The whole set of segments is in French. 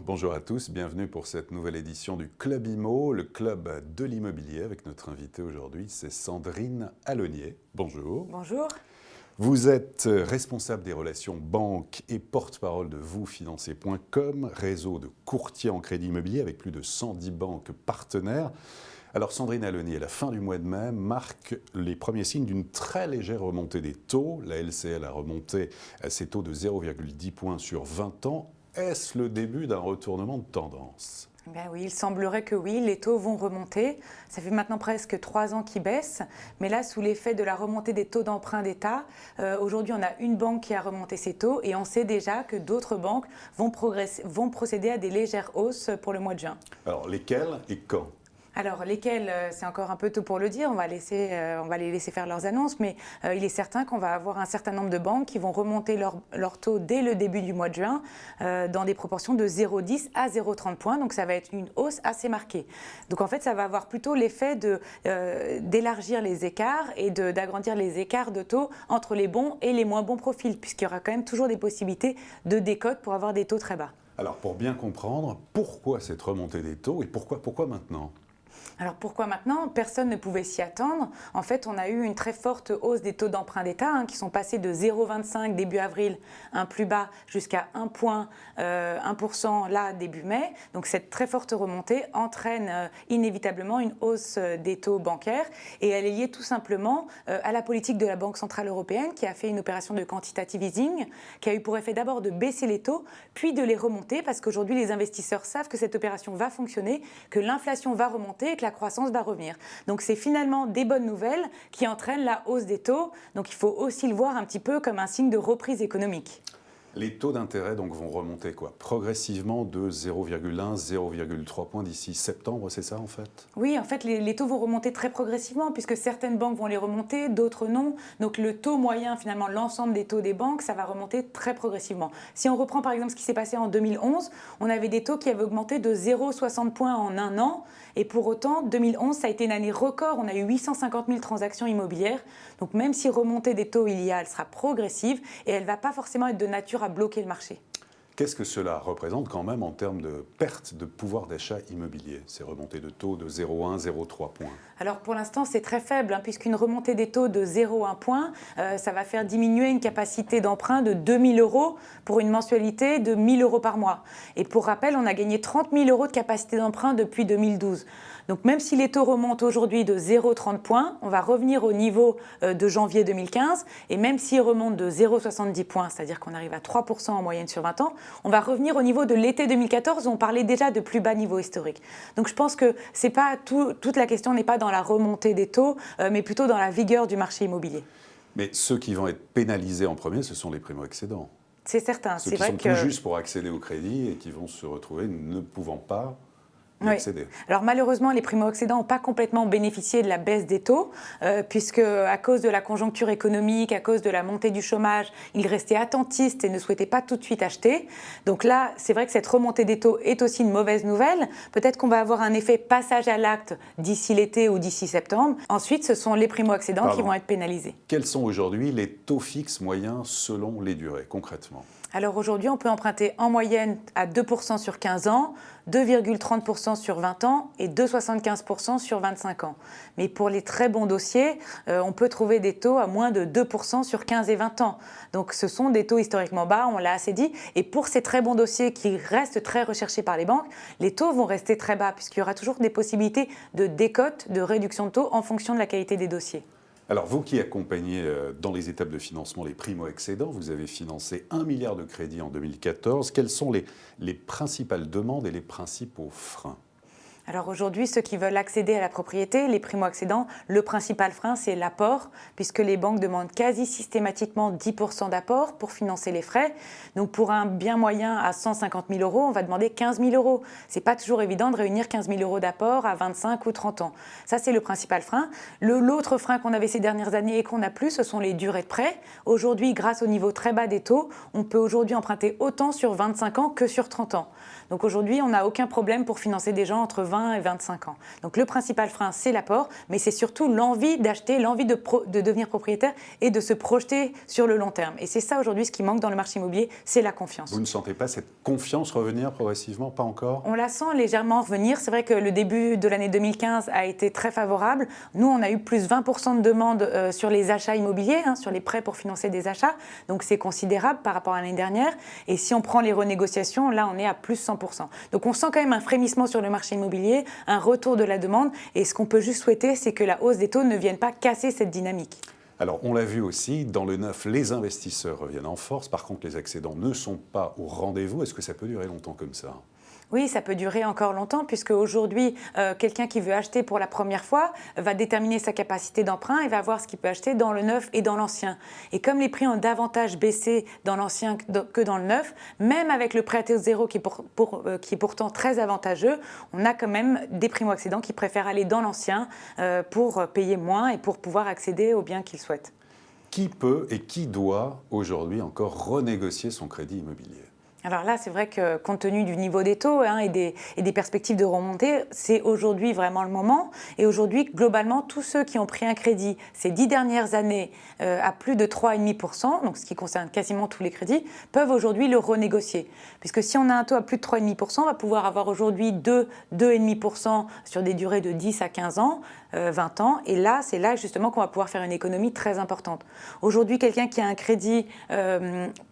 bonjour à tous, bienvenue pour cette nouvelle édition du Club Imo, le club de l'immobilier avec notre invitée aujourd'hui, c'est Sandrine Allonnier. Bonjour. Bonjour. Vous êtes responsable des relations banques et porte-parole de vousfinancer.com, réseau de courtiers en crédit immobilier avec plus de 110 banques partenaires. Alors Sandrine Allonnier, la fin du mois de mai marque les premiers signes d'une très légère remontée des taux. La LCL a remonté ses taux de 0,10 points sur 20 ans. Est-ce le début d'un retournement de tendance ? Ben oui, il semblerait que oui, les taux vont remonter. Ça fait maintenant presque 3 ans qu'ils baissent. Mais là, sous l'effet de la remontée des taux d'emprunt d'État, aujourd'hui, on a une banque qui a remonté ses taux et on sait déjà que d'autres banques vont procéder à des légères hausses pour le mois de juin. Alors, lesquelles et quand ? Alors, lesquels, c'est encore un peu tôt pour le dire, on va les laisser faire leurs annonces, mais il est certain qu'on va avoir un certain nombre de banques qui vont remonter leur taux dès le début du mois de juin dans des proportions de 0,10 à 0,30 points, donc ça va être une hausse assez marquée. Donc en fait, ça va avoir plutôt l'effet d'élargir les écarts et d'agrandir les écarts de taux entre les bons et les moins bons profils, puisqu'il y aura quand même toujours des possibilités de décote pour avoir des taux très bas. Alors, pour bien comprendre, pourquoi cette remontée des taux et pourquoi maintenant ? Alors pourquoi maintenant? Personne ne pouvait s'y attendre. En fait, on a eu une très forte hausse des taux d'emprunt d'État qui sont passés de 0,25 début avril, un plus bas, jusqu'à 1% là début mai. Donc cette très forte remontée entraîne inévitablement une hausse des taux bancaires et elle est liée tout simplement à la politique de la Banque centrale européenne qui a fait une opération de quantitative easing qui a eu pour effet d'abord de baisser les taux puis de les remonter parce qu'aujourd'hui les investisseurs savent que cette opération va fonctionner, que l'inflation va remonter et que la croissance va revenir. Donc c'est finalement des bonnes nouvelles qui entraînent la hausse des taux. Donc il faut aussi le voir un petit peu comme un signe de reprise économique. Les taux d'intérêt donc vont remonter progressivement de 0,1, 0,3 points d'ici septembre, c'est ça en fait? Oui, en fait les taux vont remonter très progressivement puisque certaines banques vont les remonter, d'autres non. Donc le taux moyen, finalement l'ensemble des taux des banques, ça va remonter très progressivement. Si on reprend par exemple ce qui s'est passé en 2011, on avait des taux qui avaient augmenté de 0,60 points en un an et pour autant 2011 ça a été une année record, on a eu 850 000 transactions immobilières. Donc même si remontée des taux il y a, elle sera progressive et elle ne va pas forcément être de nature à bloquer le marché. Qu'est-ce que cela représente quand même en termes de perte de pouvoir d'achat immobilier, ces remontées de taux de 0,1, 0,3 points? Alors pour l'instant c'est très faible puisqu'une remontée des taux de 0,1 point, ça va faire diminuer une capacité d'emprunt de 2 000 € pour une mensualité de 1 000 € par mois. Et pour rappel, on a gagné 30 000 € de capacité d'emprunt depuis 2012. Donc même si les taux remontent aujourd'hui de 0,30 points, on va revenir au niveau de janvier 2015 et même s'ils remontent de 0,70 points, c'est-à-dire qu'on arrive à 3% en moyenne sur 20 ans, on va revenir au niveau de l'été 2014 où on parlait déjà de plus bas niveau historique. Donc je pense que c'est pas toute la question n'est pas dans la remontée des taux, mais plutôt dans la vigueur du marché immobilier. Mais ceux qui vont être pénalisés en premier, ce sont les primo-accédants. C'est certain. Ceux qui sont tout juste pour accéder au crédit et qui vont se retrouver ne pouvant pas. Oui. Alors malheureusement, les primo-accédants n'ont pas complètement bénéficié de la baisse des taux, puisque à cause de la conjoncture économique, à cause de la montée du chômage, ils restaient attentistes et ne souhaitaient pas tout de suite acheter. Donc là, c'est vrai que cette remontée des taux est aussi une mauvaise nouvelle. Peut-être qu'on va avoir un effet passage à l'acte d'ici l'été ou d'ici septembre. Ensuite, ce sont les primo-accédants qui vont être pénalisés. Quels sont aujourd'hui les taux fixes moyens selon les durées, concrètement ? Alors aujourd'hui, on peut emprunter en moyenne à 2% sur 15 ans, 2,30% sur 20 ans et 2,75% sur 25 ans. Mais pour les très bons dossiers, on peut trouver des taux à moins de 2% sur 15 et 20 ans. Donc ce sont des taux historiquement bas, on l'a assez dit. Et pour ces très bons dossiers qui restent très recherchés par les banques, les taux vont rester très bas puisqu'il y aura toujours des possibilités de décote, de réduction de taux en fonction de la qualité des dossiers. Alors, vous qui accompagnez dans les étapes de financement les primo-accédants, vous avez financé 1 milliard de crédits en 2014. Quelles sont les principales demandes et les principaux freins ? Alors aujourd'hui, ceux qui veulent accéder à la propriété, les primo-accédants, le principal frein, c'est l'apport, puisque les banques demandent quasi systématiquement 10% d'apport pour financer les frais. Donc pour un bien moyen à 150 000 €, on va demander 15 000 €. Ce n'est pas toujours évident de réunir 15 000 € d'apport à 25 ou 30 ans. Ça, c'est le principal frein. L'autre frein qu'on avait ces dernières années et qu'on n'a plus, ce sont les durées de prêt. Aujourd'hui, grâce au niveau très bas des taux, on peut aujourd'hui emprunter autant sur 25 ans que sur 30 ans. Donc aujourd'hui, on n'a aucun problème pour financer des gens entre 20 20 et 25 ans. Donc le principal frein, c'est l'apport, mais c'est surtout l'envie d'acheter, l'envie de devenir propriétaire et de se projeter sur le long terme. Et c'est ça aujourd'hui ce qui manque dans le marché immobilier, c'est la confiance. Vous ne sentez pas cette confiance revenir progressivement? Pas encore? On la sent légèrement revenir. C'est vrai que le début de l'année 2015 a été très favorable. Nous, on a eu plus 20% de demandes sur les achats immobiliers, sur les prêts pour financer des achats. Donc c'est considérable par rapport à l'année dernière. Et si on prend les renégociations, là, on est à plus 100%. Donc on sent quand même un frémissement sur le marché immobilier, un retour de la demande. Et ce qu'on peut juste souhaiter, c'est que la hausse des taux ne vienne pas casser cette dynamique. Alors, on l'a vu aussi, dans le neuf, les investisseurs reviennent en force. Par contre, les accédants ne sont pas au rendez-vous. Est-ce que ça peut durer longtemps comme ça? Oui, ça peut durer encore longtemps puisque aujourd'hui, quelqu'un qui veut acheter pour la première fois va déterminer sa capacité d'emprunt et va voir ce qu'il peut acheter dans le neuf et dans l'ancien. Et comme les prix ont davantage baissé dans l'ancien que dans le neuf, même avec le prêt à taux zéro qui est pourtant très avantageux, on a quand même des primo-accédants qui préfèrent aller dans l'ancien pour payer moins et pour pouvoir accéder aux biens qu'ils souhaitent. Qui peut et qui doit aujourd'hui encore renégocier son crédit immobilier? Alors là, c'est vrai que compte tenu du niveau des taux et des perspectives de remontée, c'est aujourd'hui vraiment le moment. Et aujourd'hui, globalement, tous ceux qui ont pris un crédit ces 10 dernières années à plus de 3,5%, donc ce qui concerne quasiment tous les crédits, peuvent aujourd'hui le renégocier. Puisque si on a un taux à plus de 3,5%, on va pouvoir avoir aujourd'hui 2,5% sur des durées de 10 à 15 ans, 20 ans. Et là, c'est là justement qu'on va pouvoir faire une économie très importante. Aujourd'hui, quelqu'un qui a un crédit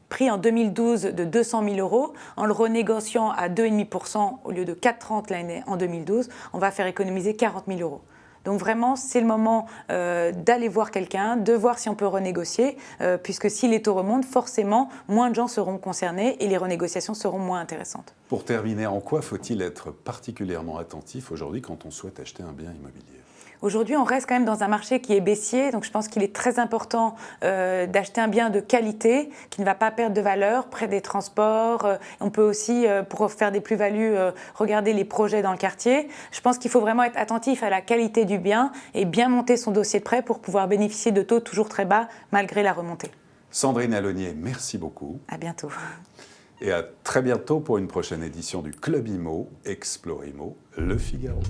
pris en 2012 de 200 000 €, en le renégociant à 2,5% au lieu de 4,30 l'année en 2012, on va faire économiser 40 000 €. Donc vraiment, c'est le moment d'aller voir quelqu'un, de voir si on peut renégocier, puisque si les taux remontent, forcément, moins de gens seront concernés et les renégociations seront moins intéressantes. Pour terminer, en quoi faut-il être particulièrement attentif aujourd'hui quand on souhaite acheter un bien immobilier? Aujourd'hui, on reste quand même dans un marché qui est baissier, donc je pense qu'il est très important d'acheter un bien de qualité qui ne va pas perdre de valeur près des transports. On peut aussi, pour faire des plus-values, regarder les projets dans le quartier. Je pense qu'il faut vraiment être attentif à la qualité du bien et bien monter son dossier de prêt pour pouvoir bénéficier de taux toujours très bas malgré la remontée. Sandrine Alonier, merci beaucoup. À bientôt. Et à très bientôt pour une prochaine édition du Club Imo, Explore Imo, Le Figaro.